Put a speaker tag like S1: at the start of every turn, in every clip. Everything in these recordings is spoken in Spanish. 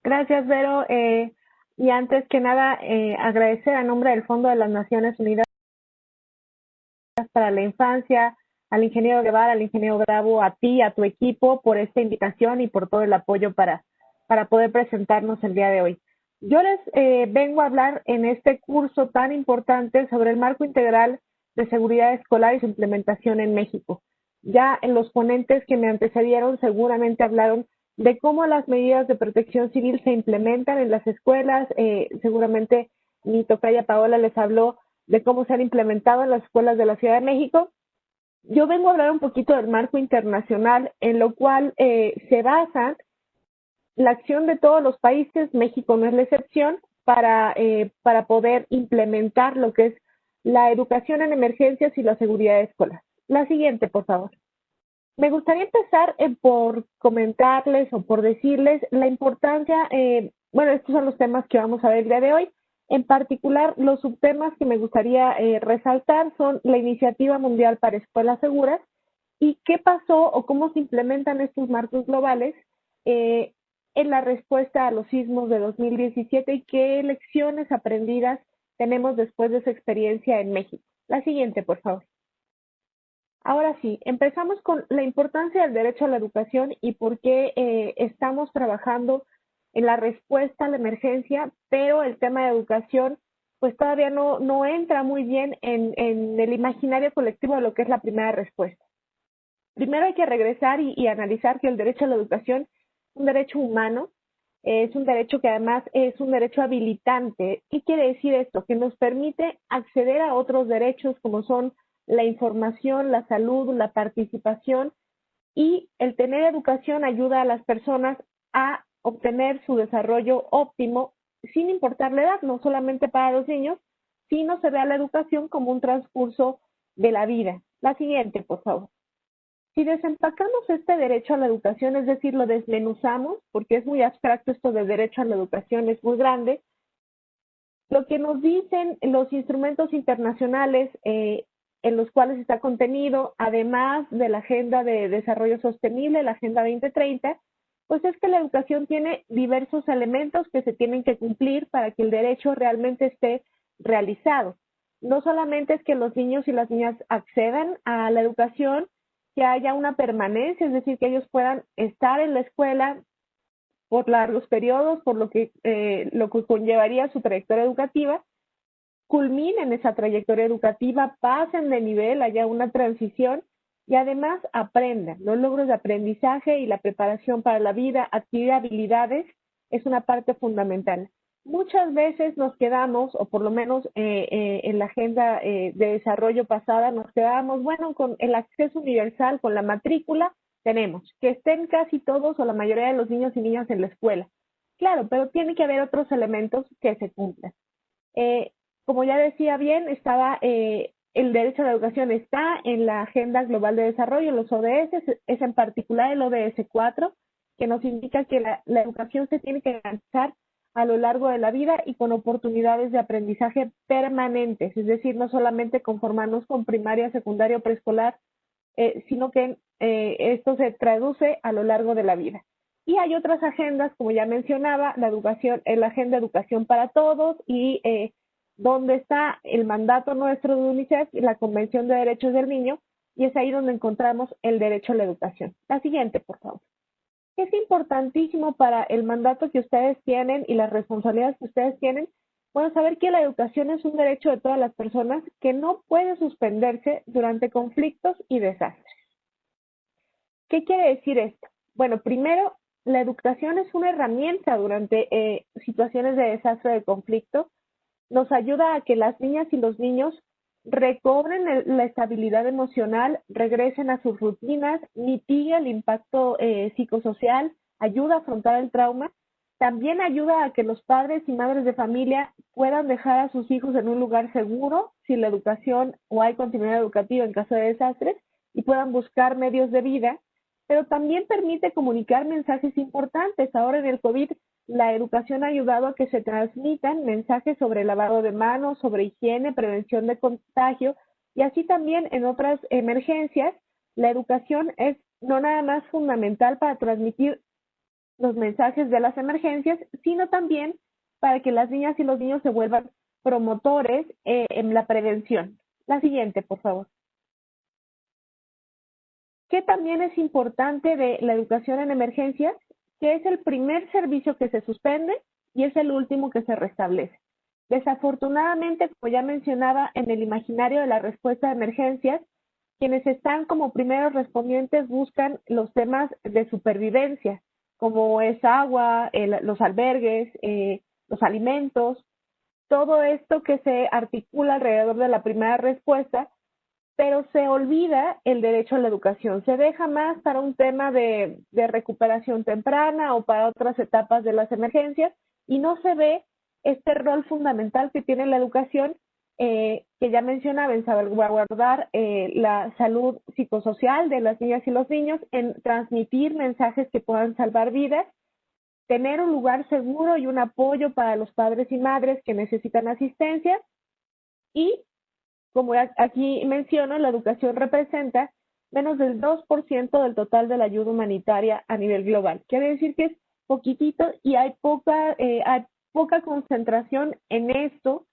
S1: Gracias, Vero. Y antes que nada, agradecer a nombre del Fondo de las Naciones Unidas para la Infancia, al ingeniero Guevara, al ingeniero Bravo, a ti, a tu equipo, por esta invitación y por todo el apoyo para poder presentarnos el día de hoy. Yo les vengo a hablar en este curso tan importante sobre el marco integral de seguridad escolar y su implementación en México. Ya en los ponentes que me antecedieron seguramente hablaron de cómo las medidas de protección civil se implementan en las escuelas. Seguramente mi tocaya Paola les habló de cómo se han implementado en las escuelas de la Ciudad de México. Yo vengo a hablar un poquito del marco internacional, en lo cual se basa la acción de todos los países, México no es la excepción, para poder implementar lo que es la educación en emergencias y la seguridad escolar. La siguiente, por favor. Me gustaría empezar por comentarles o por decirles la importancia, bueno, estos son los temas que vamos a ver el día de hoy. En particular, los subtemas que me gustaría resaltar son la Iniciativa Mundial para Escuelas Seguras y qué pasó o cómo se implementan estos marcos globales en la respuesta a los sismos de 2017 y qué lecciones aprendidas tenemos después de esa experiencia en México. La siguiente, por favor. Ahora sí, empezamos con la importancia del derecho a la educación y por qué estamos trabajando en la respuesta a la emergencia, pero el tema de educación pues todavía no entra muy bien en el imaginario colectivo de lo que es la primera respuesta. Primero hay que regresar y analizar que el derecho a la educación es un derecho humano, es un derecho que además es un derecho habilitante. ¿Qué quiere decir esto? Que nos permite acceder a otros derechos como son la información, la salud, la participación, y el tener educación ayuda a las personas a obtener su desarrollo óptimo sin importar la edad, no solamente para los niños, sino se ve a la educación como un transcurso de la vida. La siguiente, por favor. Si desempacamos este derecho a la educación, es decir, lo desmenuzamos, porque es muy abstracto esto de derecho a la educación, es muy grande, lo que nos dicen los instrumentos internacionales en los cuales está contenido, además de la Agenda de Desarrollo Sostenible, la Agenda 2030, pues es que la educación tiene diversos elementos que se tienen que cumplir para que el derecho realmente esté realizado. No solamente es que los niños y las niñas accedan a la educación, que haya una permanencia, es decir, que ellos puedan estar en la escuela por largos periodos, por lo que conllevaría su trayectoria educativa, culminen esa trayectoria educativa, pasen de nivel, haya una transición y además aprendan. Los logros de aprendizaje y la preparación para la vida, adquirir habilidades, es una parte fundamental. Muchas veces nos quedamos, o por lo menos en la agenda de desarrollo pasada, nos quedábamos, bueno, con el acceso universal, con la matrícula, tenemos que estén casi todos o la mayoría de los niños y niñas en la escuela. Claro, pero tiene que haber otros elementos que se cumplan. Como ya decía bien, estaba el derecho a la educación está en la Agenda Global de Desarrollo, los ODS, es en particular el ODS 4, que nos indica que la educación se tiene que garantizar a lo largo de la vida y con oportunidades de aprendizaje permanentes, es decir, no solamente conformarnos con primaria, secundaria o preescolar, sino que esto se traduce a lo largo de la vida. Y hay otras agendas, como ya mencionaba, la educación, la Agenda Educación para Todos y donde está el mandato nuestro de UNICEF y la Convención de Derechos del Niño, y es ahí donde encontramos el derecho a la educación. La siguiente, por favor. Es importantísimo para el mandato que ustedes tienen y las responsabilidades que ustedes tienen, bueno, saber que la educación es un derecho de todas las personas que no puede suspenderse durante conflictos y desastres. ¿Qué quiere decir esto? Bueno, primero, la educación es una herramienta durante situaciones de desastre, de conflicto. Nos ayuda a que las niñas y los niños recobren la estabilidad emocional, regresen a sus rutinas, mitiguen el impacto psicosocial, ayuda a afrontar el trauma. También ayuda a que los padres y madres de familia puedan dejar a sus hijos en un lugar seguro si la educación o hay continuidad educativa en caso de desastres y puedan buscar medios de vida, pero también permite comunicar mensajes importantes. Ahora en el COVID, la educación ha ayudado a que se transmitan mensajes sobre lavado de manos, sobre higiene, prevención de contagio, Y así también en otras emergencias, la educación es no nada más fundamental para transmitir los mensajes de las emergencias, sino también para que las niñas y los niños se vuelvan promotores en la prevención. La siguiente, por favor. ¿Qué también es importante de la educación en emergencias? Que es el primer servicio que se suspende y es el último que se restablece. Desafortunadamente, como ya mencionaba, en el imaginario de la respuesta a emergencias, quienes están como primeros respondientes buscan los temas de supervivencia, como es agua, los albergues, los alimentos, todo esto que se articula alrededor de la primera respuesta, pero se olvida el derecho a la educación. Se deja más para un tema de recuperación temprana o para otras etapas de las emergencias y no se ve este rol fundamental que tiene la educación, que ya mencionaba, en salvaguardar la salud psicosocial de las niñas y los niños, en transmitir mensajes que puedan salvar vidas, tener un lugar seguro y un apoyo para los padres y madres que necesitan asistencia y, como aquí menciono, la educación representa menos del 2% del total de la ayuda humanitaria a nivel global. Quiere decir que es poquitito y hay poca concentración en esto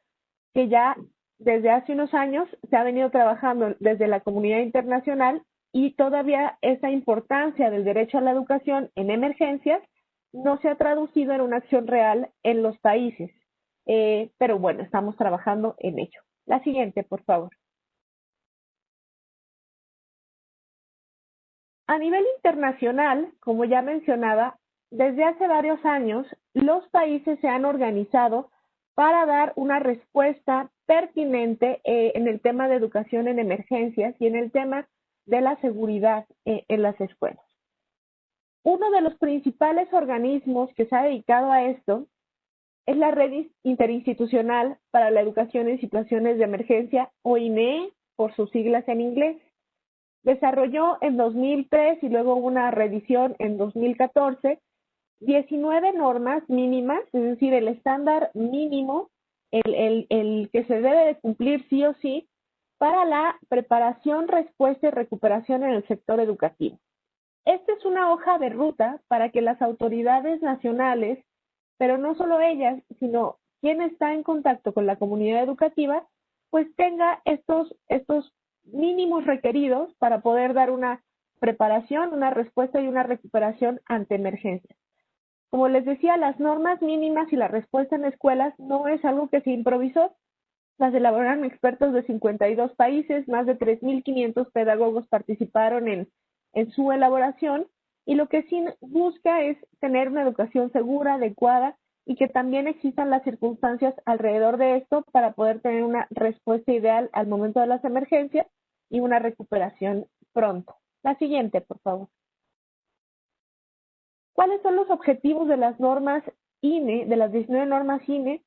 S1: que ya desde hace unos años se ha venido trabajando desde la comunidad internacional y todavía esa importancia del derecho a la educación en emergencias no se ha traducido en una acción real en los países. Pero bueno, estamos trabajando en ello. La siguiente, por favor. A nivel internacional, como ya mencionaba, desde hace varios años los países se han organizado para dar una respuesta pertinente en el tema de educación en emergencias y en el tema de la seguridad en las escuelas. Uno de los principales organismos que se ha dedicado a esto es la Red Interinstitucional para la Educación en Situaciones de Emergencia, o INEE, por sus siglas en inglés. Desarrolló en 2003 y luego una revisión en 2014 19 normas mínimas, es decir, el estándar mínimo, el que se debe de cumplir sí o sí, para la preparación, respuesta y recuperación en el sector educativo. Esta es una hoja de ruta para que las autoridades nacionales, pero no solo ellas, sino quien está en contacto con la comunidad educativa, pues tenga estos mínimos requeridos para poder dar una preparación, una respuesta y una recuperación ante emergencias. Como les decía, las normas mínimas y la respuesta en escuelas no es algo que se improvisó. Las elaboraron expertos de 52 países, más de 3.500 pedagogos participaron en su elaboración, y lo que sí busca es tener una educación segura, adecuada, y que también existan las circunstancias alrededor de esto para poder tener una respuesta ideal al momento de las emergencias y una recuperación pronto. La siguiente, por favor. ¿Cuáles son los objetivos de las normas INE, de las 19 normas INE?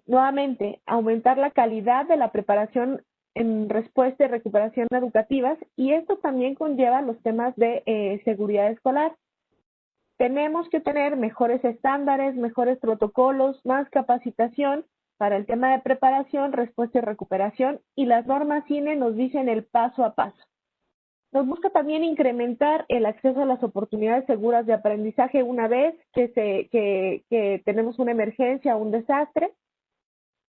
S1: Nuevamente, aumentar la calidad de la preparación en respuesta y recuperación educativas, y esto también conlleva los temas de seguridad escolar. Tenemos que tener mejores estándares, mejores protocolos, más capacitación para el tema de preparación, respuesta y recuperación, y las normas INE nos dicen el paso a paso. Nos busca también incrementar el acceso a las oportunidades seguras de aprendizaje una vez que tenemos una emergencia o un desastre,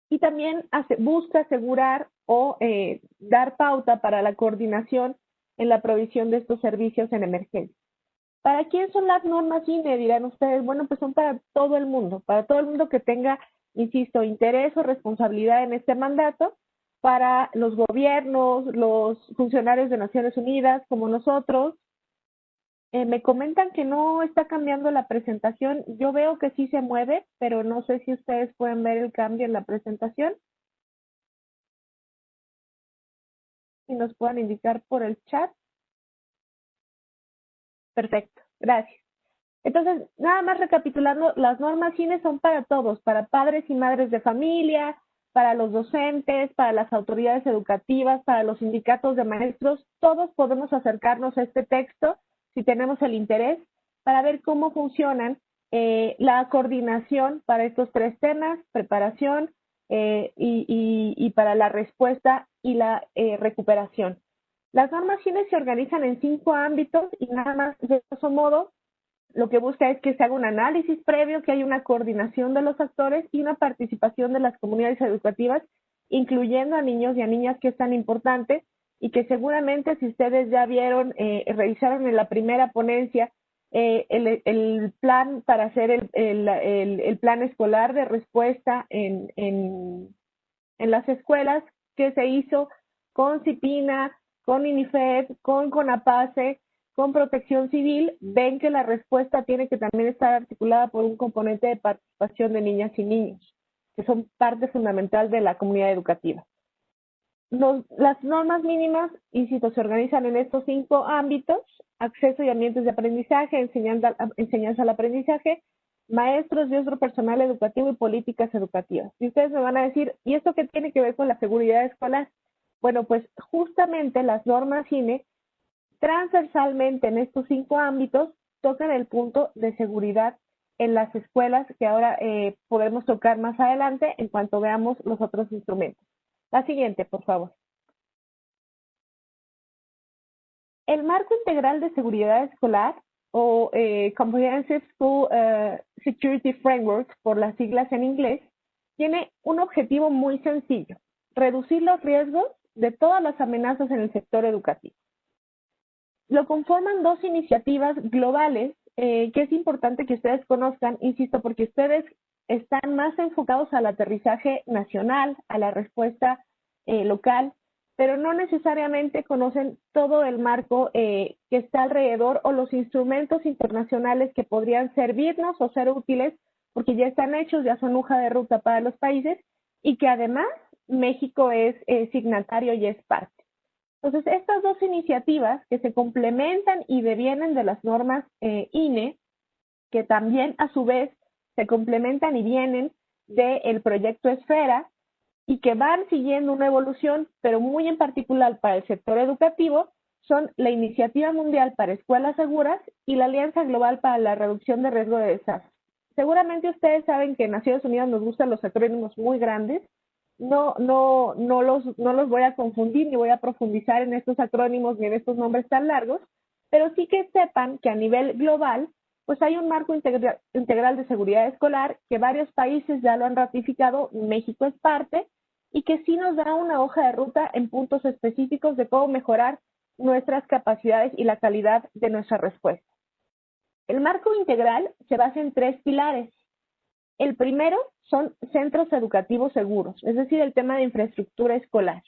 S1: y también busca asegurar o dar pauta para la coordinación en la provisión de estos servicios en emergencia. ¿Para quién son las normas INE? Dirán ustedes. Bueno, pues son para todo el mundo que tenga, insisto, interés o responsabilidad en este mandato, para los gobiernos, los funcionarios de Naciones Unidas, como nosotros. Me comentan que no está cambiando la presentación. Yo veo que sí se mueve, pero no sé si ustedes pueden ver el cambio en la presentación. Si nos puedan indicar por el chat. Perfecto, gracias. Entonces, nada más recapitulando, las normas INE son para todos, para padres y madres de familia, para los docentes, para las autoridades educativas, para los sindicatos de maestros. Todos podemos acercarnos a este texto si tenemos el interés para ver cómo funcionan la coordinación para estos tres temas: preparación, y para la respuesta y la recuperación. Las normas GINE se organizan en 5 ámbitos y nada más de ese modo lo que busca es que se haga un análisis previo, que haya una coordinación de los actores y una participación de las comunidades educativas, incluyendo a niños y a niñas, que es tan importante, y que seguramente si ustedes ya vieron, revisaron en la primera ponencia el plan para hacer el plan escolar de respuesta en las escuelas, que se hizo con CIPINA, con INIFED, con CONAPACE, con Protección Civil, ven que la respuesta tiene que también estar articulada por un componente de participación de niñas y niños, que son parte fundamental de la comunidad educativa. Las normas mínimas, insisto, se organizan en estos 5 ámbitos: acceso y ambientes de aprendizaje, enseñanza al aprendizaje, maestros y otro personal educativo y políticas educativas. Y ustedes me van a decir, ¿y esto qué tiene que ver con la seguridad escolar? Bueno, pues justamente las normas GINE transversalmente en estos 5 ámbitos tocan el punto de seguridad en las escuelas, que ahora podemos tocar más adelante en cuanto veamos los otros instrumentos. La siguiente, por favor. El marco integral de seguridad escolar, o Comprehensive School Security Framework, por las siglas en inglés, tiene un objetivo muy sencillo: reducir los riesgos de todas las amenazas en el sector educativo. Lo conforman 2 iniciativas globales que es importante que ustedes conozcan, insisto, porque ustedes están más enfocados al aterrizaje nacional, a la respuesta local, pero no necesariamente conocen todo el marco que está alrededor o los instrumentos internacionales que podrían servirnos o ser útiles, porque ya están hechos, ya son hoja de ruta para los países, y que además México es signatario y es parte. Entonces, estas 2 iniciativas que se complementan y devienen de las normas INE, que también a su vez se complementan y vienen del proyecto Esfera, y que van siguiendo una evolución, pero muy en particular para el sector educativo, son la Iniciativa Mundial para Escuelas Seguras y la Alianza Global para la Reducción de Riesgo de Desastres. Seguramente ustedes saben que en Naciones Unidas nos gustan los acrónimos muy grandes. No los voy a confundir ni voy a profundizar en estos acrónimos ni en estos nombres tan largos, pero sí que sepan que a nivel global pues hay un marco integral de seguridad escolar que varios países ya lo han ratificado, México es parte, y que sí nos da una hoja de ruta en puntos específicos de cómo mejorar nuestras capacidades y la calidad de nuestra respuesta. El marco integral se basa en 3 pilares. El primero son centros educativos seguros, es decir, el tema de infraestructura escolar.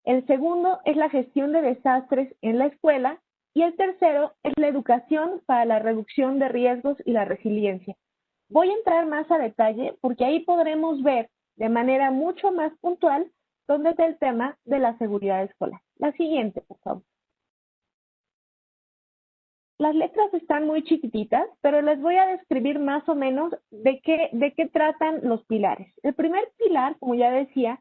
S1: El segundo es la gestión de desastres en la escuela, y el tercero es la educación para la reducción de riesgos y la resiliencia. Voy a entrar más a detalle porque ahí podremos ver de manera mucho más puntual dónde está el tema de la seguridad escolar. La siguiente, por favor. Las letras están muy chiquititas, pero les voy a describir más o menos de qué tratan los pilares. El primer pilar, como ya decía,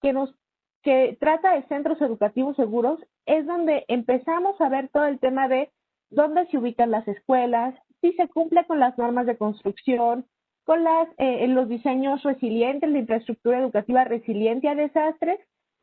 S1: que trata de centros educativos seguros, es donde empezamos a ver todo el tema de dónde se ubican las escuelas, si se cumple con las normas de construcción, con los diseños resilientes, la infraestructura educativa resiliente a desastres,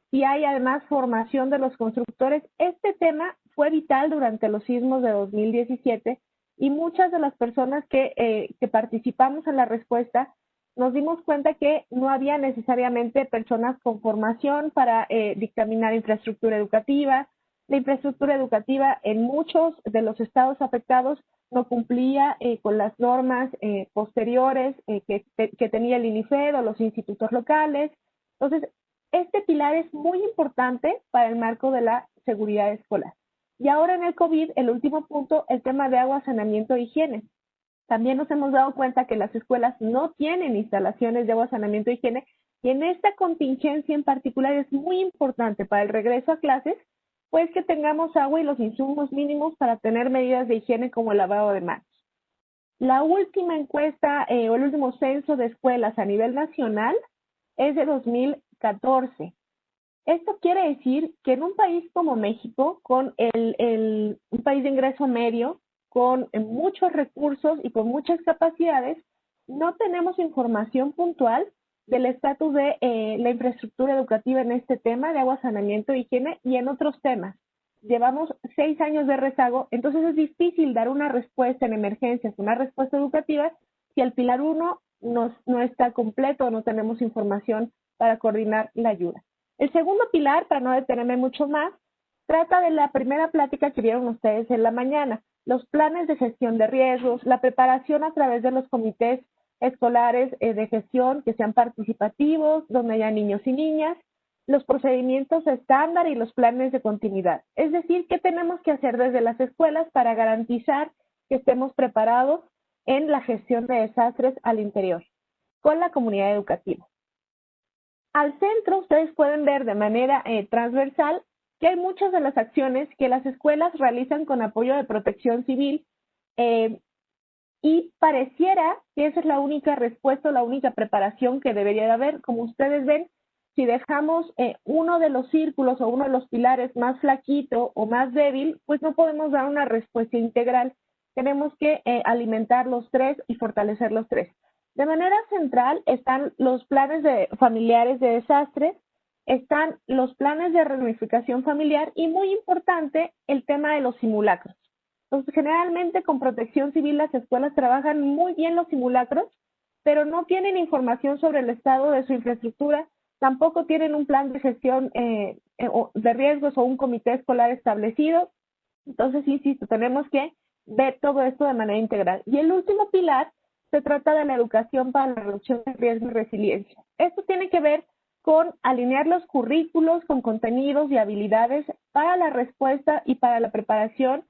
S1: y hay además formación de los constructores. Este tema fue vital durante los sismos de 2017 y muchas de las personas que participamos en la respuesta nos dimos cuenta que no había necesariamente personas con formación para dictaminar infraestructura educativa. La infraestructura educativa en muchos de los estados afectados no cumplía con las normas posteriores que tenía el INIFED o los institutos locales. Entonces, este pilar es muy importante para el marco de la seguridad escolar. Y ahora en el COVID, el último punto, el tema de agua, saneamiento e higiene. También nos hemos dado cuenta que las escuelas no tienen instalaciones de agua, saneamiento e higiene, y en esta contingencia en particular es muy importante para el regreso a clases, pues que tengamos agua y los insumos mínimos para tener medidas de higiene como el lavado de manos. La última encuesta o el último censo de escuelas a nivel nacional es de 2014. Esto quiere decir que en un país como México, con un país de ingreso medio, con muchos recursos y con muchas capacidades, no tenemos información puntual del estatus de la infraestructura educativa en este tema de agua, saneamiento, higiene y en otros temas. Llevamos 6 años de rezago, entonces es difícil dar una respuesta en emergencias, una respuesta educativa, si el pilar 1 no está completo o no tenemos información para coordinar la ayuda. El segundo pilar, para no detenerme mucho más, trata de la primera plática que vieron ustedes en la mañana, los planes de gestión de riesgos, la preparación a través de los comités escolares de gestión que sean participativos, donde haya niños y niñas, los procedimientos estándar y los planes de continuidad. Es decir, ¿qué tenemos que hacer desde las escuelas para garantizar que estemos preparados en la gestión de desastres al interior con la comunidad educativa? Al centro, ustedes pueden ver de manera transversal que hay muchas de las acciones que las escuelas realizan con apoyo de protección civil y pareciera que esa es la única respuesta o la única preparación que debería de haber. Como ustedes ven, si dejamos uno de los círculos o uno de los pilares más flaquito o más débil, pues no podemos dar una respuesta integral. Tenemos que alimentar los tres y fortalecer los tres. De manera central están los planes familiares de desastres, están los planes de reunificación familiar y muy importante el tema de los simulacros. Entonces, generalmente con protección civil las escuelas trabajan muy bien los simulacros, pero no tienen información sobre el estado de su infraestructura, tampoco tienen un plan de gestión de riesgos o un comité escolar establecido. Entonces, insisto, tenemos que ver todo esto de manera integral. Y el último pilar se trata de la educación para la reducción de riesgo y resiliencia. Esto tiene que ver con alinear los currículos con contenidos y habilidades para la respuesta y para la preparación.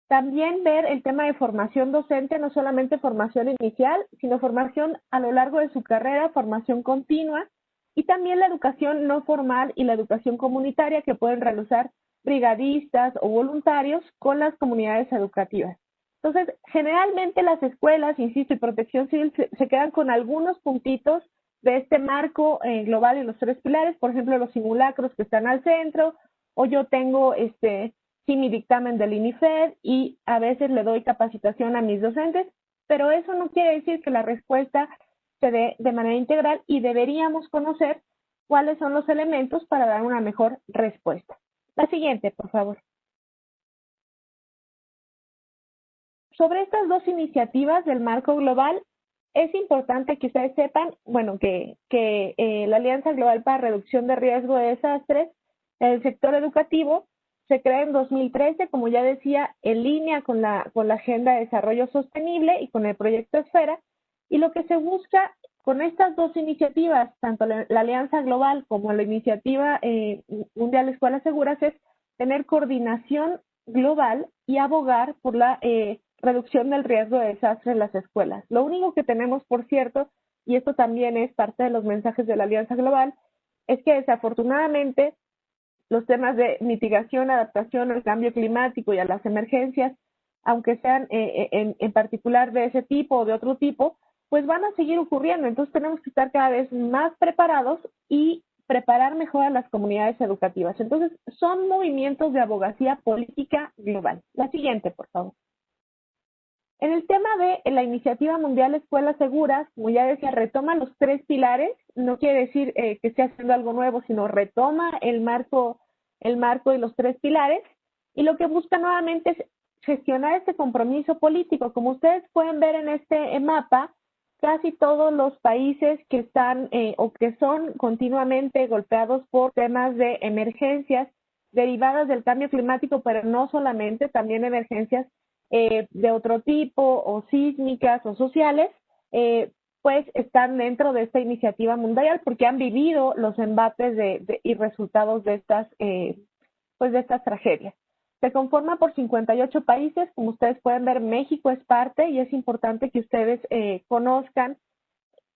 S1: También ver el tema de formación docente, no solamente formación inicial, sino formación a lo largo de su carrera, formación continua, y también la educación no formal y la educación comunitaria que pueden realizar brigadistas o voluntarios con las comunidades educativas. Entonces, generalmente las escuelas, insisto, y protección civil se quedan con algunos puntitos de este marco global y los tres pilares, por ejemplo, los simulacros que están al centro, o yo tengo sí mi dictamen del INIFED y a veces le doy capacitación a mis docentes, pero eso no quiere decir que la respuesta se dé de manera integral y deberíamos conocer cuáles son los elementos para dar una mejor respuesta. La siguiente, por favor. Sobre estas dos iniciativas del marco global, es importante que ustedes sepan, bueno, que la Alianza Global para Reducción de Riesgo de Desastres en el sector educativo se crea en 2013, como ya decía, en línea con la Agenda de Desarrollo Sostenible y con el proyecto Esfera, y lo que se busca con estas dos iniciativas, tanto la Alianza Global como la Iniciativa Mundial de Escuelas Seguras, es tener coordinación global y abogar por la reducción del riesgo de desastre en las escuelas. Lo único que tenemos, por cierto, y esto también es parte de los mensajes de la Alianza Global, es que desafortunadamente los temas de mitigación, adaptación al cambio climático y a las emergencias, aunque sean en particular de ese tipo o de otro tipo, pues van a seguir ocurriendo. Entonces tenemos que estar cada vez más preparados y preparar mejor a las comunidades educativas. Entonces son movimientos de abogacía política global. La siguiente, por favor. En el tema de la Iniciativa Mundial Escuelas Seguras, como ya decía, retoma los tres pilares, no quiere decir que esté haciendo algo nuevo, sino retoma el marco y los tres pilares, y lo que busca nuevamente es gestionar este compromiso político. Como ustedes pueden ver en este mapa, casi todos los países que están o que son continuamente golpeados por temas de emergencias derivadas del cambio climático, pero no solamente, también emergencias de otro tipo, o sísmicas o sociales, pues están dentro de esta iniciativa mundial porque han vivido los embates y resultados de estas tragedias. Se conforma por 58 países, como ustedes pueden ver, México es parte y es importante que ustedes conozcan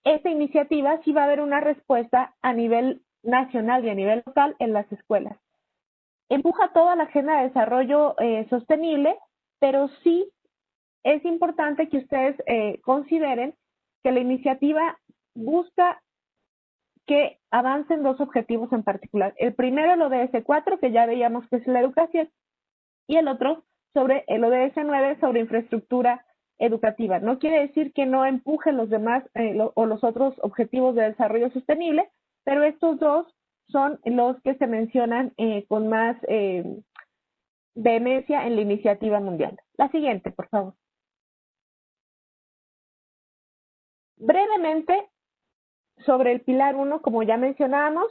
S1: esta iniciativa si va a haber una respuesta a nivel nacional y a nivel local en las escuelas. Empuja toda la agenda de desarrollo sostenible, pero sí es importante que ustedes consideren que la iniciativa busca que avancen dos objetivos en particular. El primero, el ODS 4, que ya veíamos que es la educación, y el otro, sobre el ODS 9, sobre infraestructura educativa. No quiere decir que no empuje los demás o los otros objetivos de desarrollo sostenible, pero estos dos son los que se mencionan con más vehemencia en la iniciativa mundial. La siguiente, por favor. Brevemente, sobre el pilar 1, como ya mencionamos,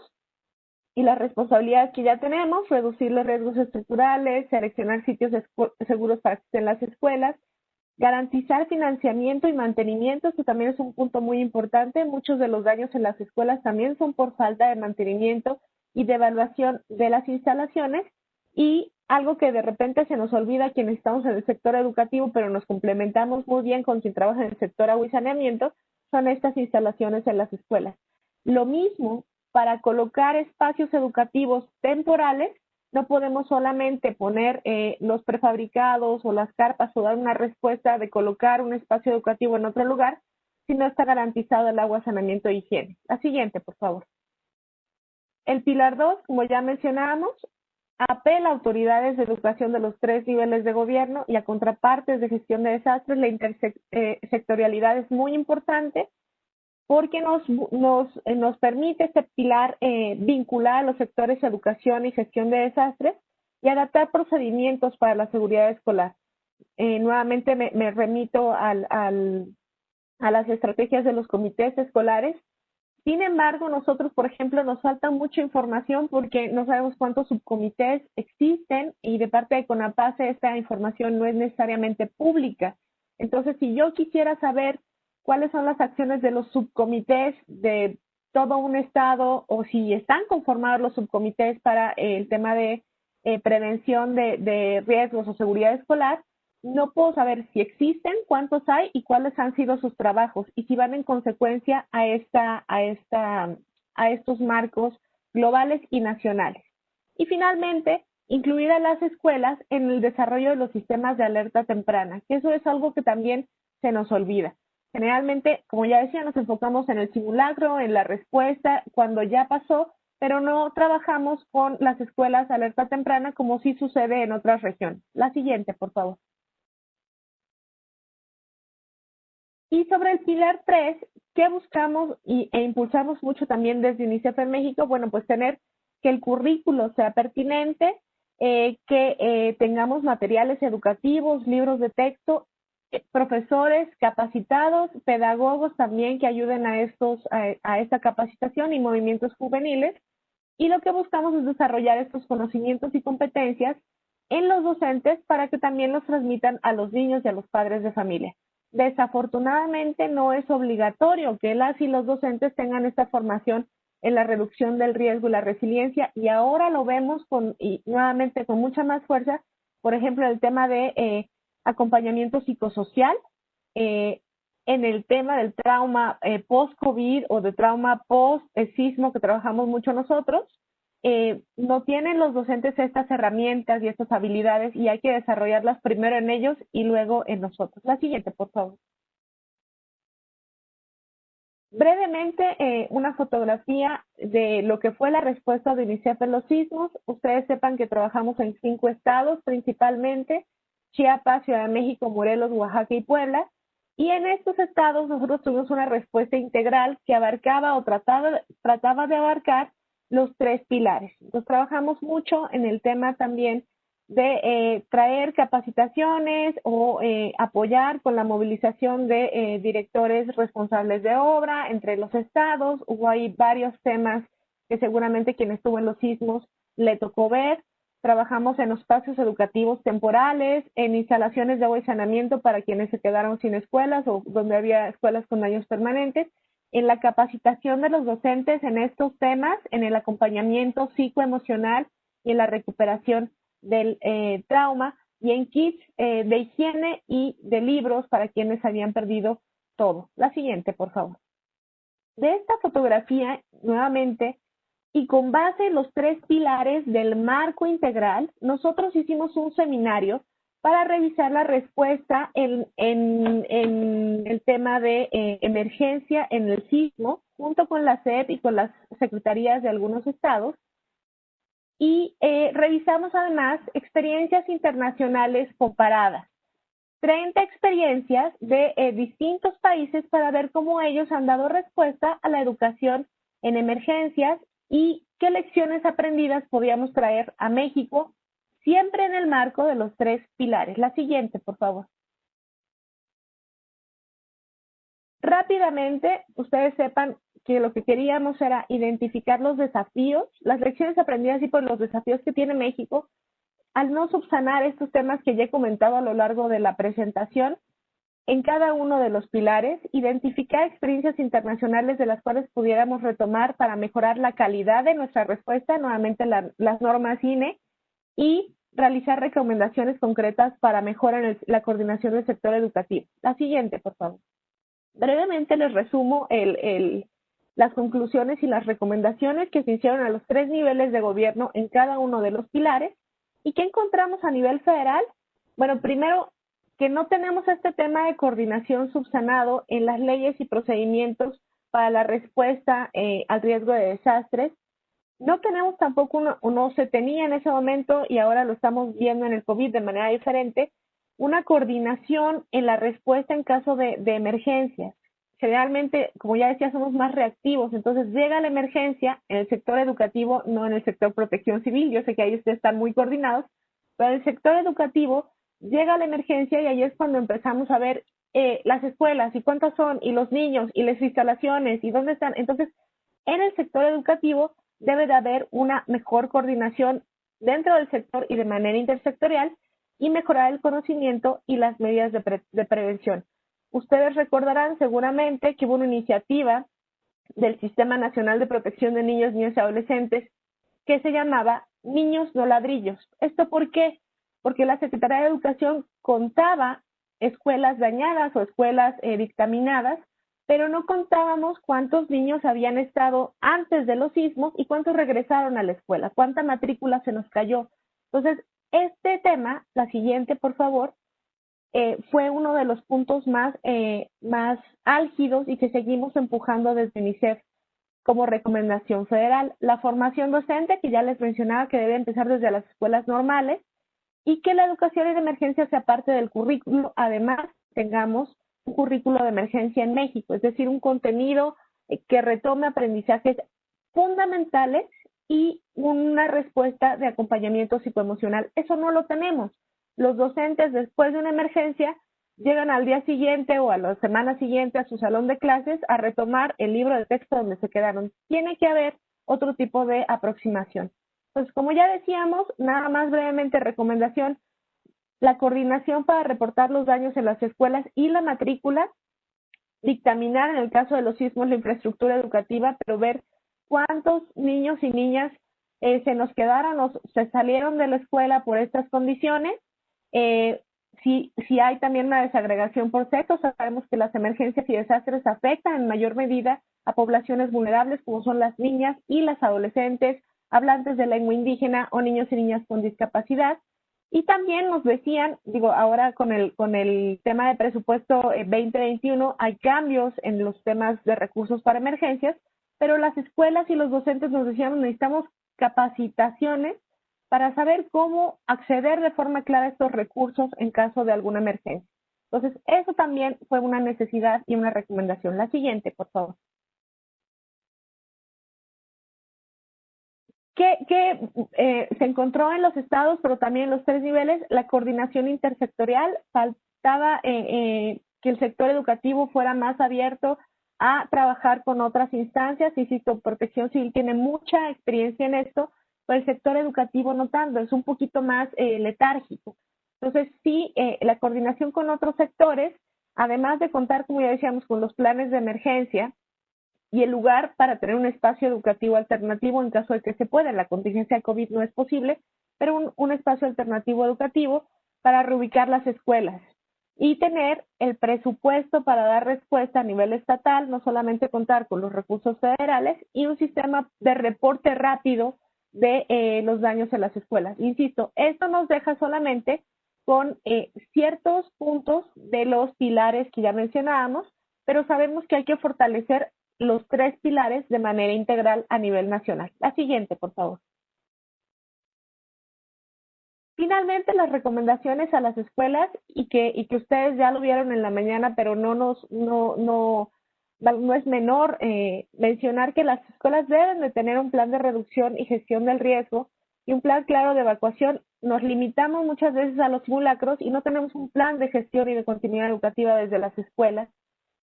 S1: y las responsabilidades que ya tenemos, reducir los riesgos estructurales, seleccionar sitios seguros para que estén las escuelas, garantizar financiamiento y mantenimiento, que también es un punto muy importante. Muchos de los daños en las escuelas también son por falta de mantenimiento y de evaluación de las instalaciones. Y algo que de repente se nos olvida quienes estamos en el sector educativo, pero nos complementamos muy bien con quien trabaja en el sector agua y saneamiento, son estas instalaciones en las escuelas. Lo mismo para colocar espacios educativos temporales. No podemos solamente poner los prefabricados o las carpas o dar una respuesta de colocar un espacio educativo en otro lugar si no está garantizado el agua, saneamiento e higiene. La siguiente, por favor. El pilar 2, como ya mencionábamos, apela a autoridades de educación de los 3 niveles de gobierno y a contrapartes de gestión de desastres. La intersectorialidad es muy importante porque nos permite este pilar vincular a los sectores educación y gestión de desastres y adaptar procedimientos para la seguridad escolar. Nuevamente me remito a las estrategias de los comités escolares. Sin embargo, nosotros, por ejemplo, nos falta mucha información porque no sabemos cuántos subcomités existen y de parte de CONAPACE esta información no es necesariamente pública. Entonces, si yo quisiera saber cuáles son las acciones de los subcomités de todo un estado o si están conformados los subcomités para el tema de prevención de riesgos o seguridad escolar, no puedo saber si existen, cuántos hay y cuáles han sido sus trabajos y si van en consecuencia a estos marcos globales y nacionales. Y finalmente, incluir a las escuelas en el desarrollo de los sistemas de alerta temprana, que eso es algo que también se nos olvida. Generalmente, como ya decía, nos enfocamos en el simulacro, en la respuesta, cuando ya pasó, pero no trabajamos con las escuelas de alerta temprana como sí sucede en otras regiones. La siguiente, por favor. Y sobre el pilar 3, ¿qué buscamos e impulsamos mucho también desde UNICEF en México? Bueno, pues tener que el currículo sea pertinente, que tengamos materiales educativos, libros de texto, profesores capacitados, pedagogos también que ayuden a esta capacitación y movimientos juveniles. Y lo que buscamos es desarrollar estos conocimientos y competencias en los docentes para que también los transmitan a los niños y a los padres de familia. Desafortunadamente no es obligatorio que las y los docentes tengan esta formación en la reducción del riesgo y la resiliencia y ahora lo vemos nuevamente con mucha más fuerza, por ejemplo, el tema de acompañamiento psicosocial, en el tema del trauma post-COVID o de trauma post-sismo que trabajamos mucho nosotros. No tienen los docentes estas herramientas y estas habilidades y hay que desarrollarlas primero en ellos y luego en nosotros. La siguiente, por favor. Brevemente, una fotografía de lo que fue la respuesta de UNICEF en los sismos. Ustedes sepan que trabajamos en 5 estados principalmente, Chiapas, Ciudad de México, Morelos, Oaxaca y Puebla. Y en estos estados nosotros tuvimos una respuesta integral que abarcaba o trataba de abarcar los 3 pilares. Entonces trabajamos mucho en el tema también de traer capacitaciones o apoyar con la movilización de directores responsables de obra entre los estados. Hubo ahí varios temas que seguramente quien estuvo en los sismos le tocó ver. Trabajamos en espacios educativos temporales, en instalaciones de agua y saneamiento para quienes se quedaron sin escuelas o donde había escuelas con daños permanentes, en la capacitación de los docentes en estos temas, en el acompañamiento psicoemocional y en la recuperación del trauma y en kits de higiene y de libros para quienes habían perdido todo. La siguiente, por favor. De esta fotografía, nuevamente, y con base en los 3 pilares del marco integral, nosotros hicimos un seminario para revisar la respuesta en el tema de emergencia en el sismo, junto con la SEP y con las secretarías de algunos estados. Y revisamos además experiencias internacionales comparadas. 30 experiencias de distintos países para ver cómo ellos han dado respuesta a la educación en emergencias y qué lecciones aprendidas podíamos traer a México, siempre en el marco de los 3 pilares. La siguiente, por favor. Rápidamente, ustedes sepan que lo que queríamos era identificar los desafíos, las lecciones aprendidas y por los desafíos que tiene México al no subsanar estos temas que ya he comentado a lo largo de la presentación. En cada uno de los pilares, identificar experiencias internacionales de las cuales pudiéramos retomar para mejorar la calidad de nuestra respuesta, nuevamente las normas INE, y realizar recomendaciones concretas para mejorar la coordinación del sector educativo. La siguiente, por favor. Brevemente les resumo las conclusiones y las recomendaciones que se hicieron a los 3 niveles de gobierno en cada uno de los pilares. ¿Y qué encontramos a nivel federal? Bueno, primero, que no tenemos este tema de coordinación subsanado en las leyes y procedimientos para la respuesta al riesgo de desastres. No tenemos tampoco, no se tenía en ese momento y ahora lo estamos viendo en el COVID de manera diferente, una coordinación en la respuesta en caso de emergencias. Generalmente, como ya decía, somos más reactivos, entonces llega la emergencia en el sector educativo, no en el sector protección civil. Yo sé que ahí ustedes están muy coordinados, pero en el sector educativo llega la emergencia y ahí es cuando empezamos a ver las escuelas y cuántas son, y los niños, y las instalaciones, y dónde están. Entonces, en el sector educativo debe de haber una mejor coordinación dentro del sector y de manera intersectorial y mejorar el conocimiento y las medidas de prevención. Ustedes recordarán seguramente que hubo una iniciativa del Sistema Nacional de Protección de Niños, Niñas y Adolescentes que se llamaba Niños no ladrillos. ¿Esto por qué? Porque la Secretaría de Educación contaba escuelas dañadas o escuelas dictaminadas, pero no contábamos cuántos niños habían estado antes de los sismos y cuántos regresaron a la escuela, cuánta matrícula se nos cayó. Entonces, este tema, la siguiente, por favor, fue uno de los puntos más álgidos y que seguimos empujando desde UNICEF como recomendación federal. La formación docente, que ya les mencionaba que debe empezar desde las escuelas normales, y que la educación en emergencia sea parte del currículo. Además, tengamos un currículo de emergencia en México, es decir, un contenido que retome aprendizajes fundamentales y una respuesta de acompañamiento psicoemocional. Eso no lo tenemos. Los docentes, después de una emergencia, llegan al día siguiente o a la semana siguiente a su salón de clases a retomar el libro de texto donde se quedaron. Tiene que haber otro tipo de aproximación. Pues como ya decíamos, nada más brevemente recomendación, la coordinación para reportar los daños en las escuelas y la matrícula, dictaminar en el caso de los sismos la infraestructura educativa, pero ver cuántos niños y niñas se nos quedaron o se salieron de la escuela por estas condiciones. Si hay también una desagregación por sexo, sabemos que las emergencias y desastres afectan en mayor medida a poblaciones vulnerables como son las niñas y las adolescentes, hablantes de lengua indígena o niños y niñas con discapacidad. Y también nos decían, ahora con el tema de presupuesto 2021 hay cambios en los temas de recursos para emergencias, pero las escuelas y los docentes nos decían necesitamos capacitaciones para saber cómo acceder de forma clara a estos recursos en caso de alguna emergencia. Entonces, eso también fue una necesidad y una recomendación. La siguiente, por favor. que se encontró en los estados, pero también en los 3 niveles, la coordinación intersectorial. Faltaba que el sector educativo fuera más abierto a trabajar con otras instancias. Insisto, Protección Civil tiene mucha experiencia en esto, pero el sector educativo no tanto, es un poquito más letárgico. Entonces, sí, la coordinación con otros sectores, además de contar, como ya decíamos, con los planes de emergencia, y el lugar para tener un espacio educativo alternativo en caso de que se pueda. La contingencia de COVID no es posible, pero un espacio alternativo educativo para reubicar las escuelas y tener el presupuesto para dar respuesta a nivel estatal, no solamente contar con los recursos federales y un sistema de reporte rápido de los daños en las escuelas. Insisto, esto nos deja solamente con ciertos puntos de los pilares que ya mencionábamos, pero sabemos que hay que fortalecer los 3 pilares de manera integral a nivel nacional. La siguiente, por favor. Finalmente, las recomendaciones a las escuelas y que ustedes ya lo vieron en la mañana, pero no es menor mencionar que las escuelas deben de tener un plan de reducción y gestión del riesgo y un plan claro de evacuación. Nos limitamos muchas veces a los simulacros y no tenemos un plan de gestión y de continuidad educativa desde las escuelas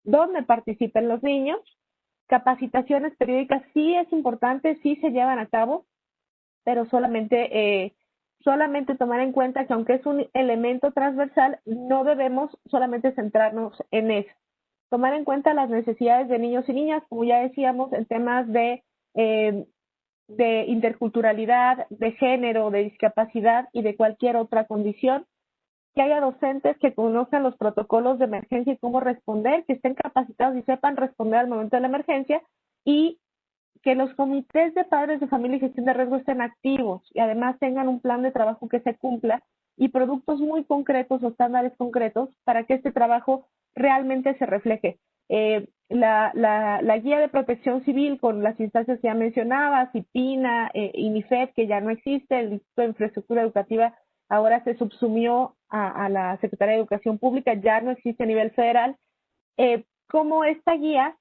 S1: donde participen los niños. Capacitaciones periódicas sí es importante, sí se llevan a cabo, pero solamente tomar en cuenta que aunque es un elemento transversal, no debemos solamente centrarnos en eso. Tomar en cuenta las necesidades de niños y niñas, como ya decíamos, en temas de interculturalidad, de género, de discapacidad y de cualquier otra condición. Que haya docentes que conozcan los protocolos de emergencia y cómo responder, que estén capacitados y sepan responder al momento de la emergencia, y que los comités de padres de familia y gestión de riesgo estén activos y además tengan un plan de trabajo que se cumpla y productos muy concretos o estándares concretos para que este trabajo realmente se refleje. La guía de protección civil con las instancias que ya mencionaba, CIPINA, INIFED, que ya no existe, el Instituto de Infraestructura Educativa ahora se subsumió a la Secretaría de Educación Pública, ya no existe a nivel federal. Cómo esta guía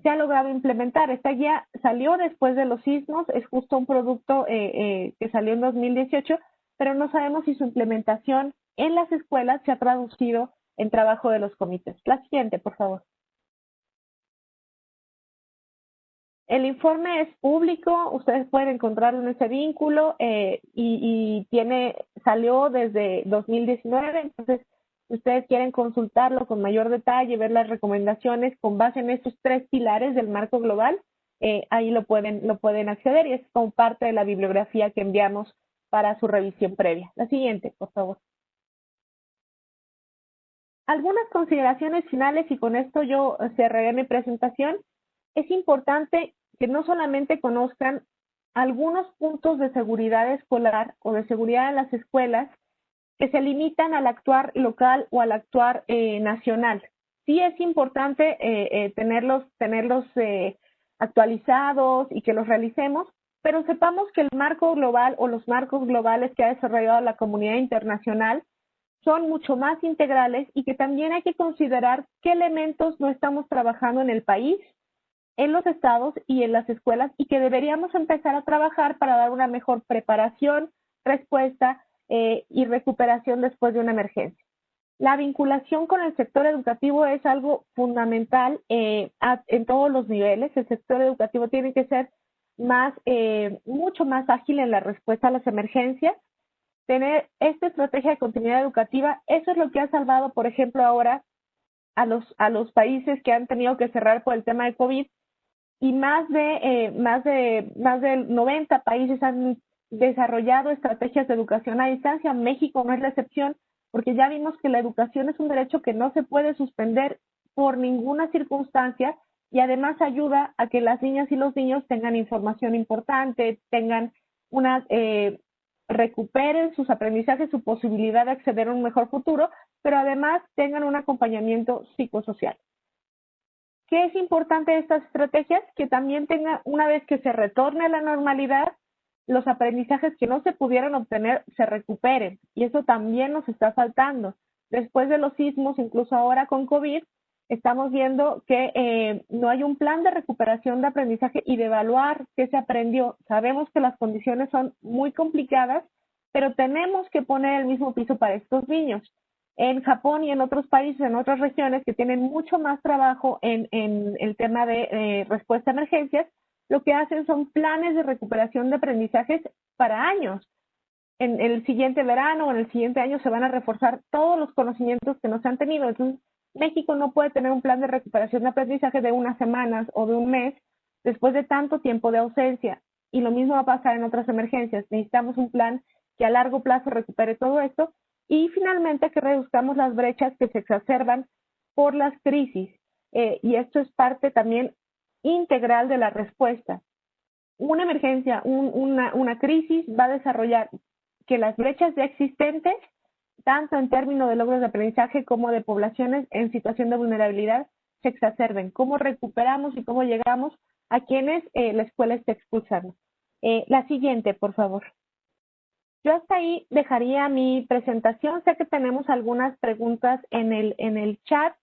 S1: se ha logrado implementar. Esta guía salió después de los sismos, es justo un producto que salió en 2018, pero no sabemos si su implementación en las escuelas se ha traducido en trabajo de los comités. La siguiente, por favor. El informe es público, ustedes pueden encontrarlo en ese vínculo salió desde 2019, entonces si ustedes quieren consultarlo con mayor detalle, ver las recomendaciones con base en estos 3 pilares del marco global, ahí lo pueden acceder y es como parte de la bibliografía que enviamos para su revisión previa. La siguiente, por favor. Algunas consideraciones finales y con esto yo cerraré mi presentación. Es importante que no solamente conozcan algunos puntos de seguridad escolar o de seguridad en las escuelas que se limitan al actuar local o al actuar nacional. Sí es importante tenerlos actualizados y que los realicemos, pero sepamos que el marco global o los marcos globales que ha desarrollado la comunidad internacional son mucho más integrales y que también hay que considerar qué elementos no estamos trabajando en el país, en los estados y en las escuelas y que deberíamos empezar a trabajar para dar una mejor preparación, respuesta y recuperación después de una emergencia. La vinculación con el sector educativo es algo fundamental en todos los niveles. El sector educativo tiene que ser mucho más ágil en la respuesta a las emergencias. Tener esta estrategia de continuidad educativa, eso es lo que ha salvado, por ejemplo, ahora a los países que han tenido que cerrar por el tema de COVID, y más de 90 países han desarrollado estrategias de educación a distancia. México no es la excepción, porque ya vimos que la educación es un derecho que no se puede suspender por ninguna circunstancia y además ayuda a que las niñas y los niños tengan información importante, recuperen sus aprendizajes, su posibilidad de acceder a un mejor futuro, pero además tengan un acompañamiento psicosocial. ¿Qué es importante de estas estrategias? Que también tenga, una vez que se retorne a la normalidad, los aprendizajes que no se pudieron obtener se recuperen. Y eso también nos está faltando. Después de los sismos, incluso ahora con COVID, estamos viendo que no hay un plan de recuperación de aprendizaje y de evaluar qué se aprendió. Sabemos que las condiciones son muy complicadas, pero tenemos que poner el mismo piso para estos niños. En Japón y en otros países, en otras regiones que tienen mucho más trabajo en el tema de respuesta a emergencias, lo que hacen son planes de recuperación de aprendizajes para años. En el siguiente verano o en el siguiente año se van a reforzar todos los conocimientos que no se han tenido. Entonces, México no puede tener un plan de recuperación de aprendizaje de unas semanas o de un mes después de tanto tiempo de ausencia. Y lo mismo va a pasar en otras emergencias. Necesitamos un plan que a largo plazo recupere todo esto. Y finalmente que reduzcamos las brechas que se exacerban por las crisis. Y esto es parte también integral de la respuesta. Una emergencia, una crisis va a desarrollar que las brechas ya existentes, tanto en términos de logros de aprendizaje como de poblaciones en situación de vulnerabilidad, se exacerben. ¿Cómo recuperamos y cómo llegamos a quienes la escuela está expulsando? La siguiente, por favor. Yo hasta ahí dejaría mi presentación. Sé que tenemos algunas preguntas en el chat.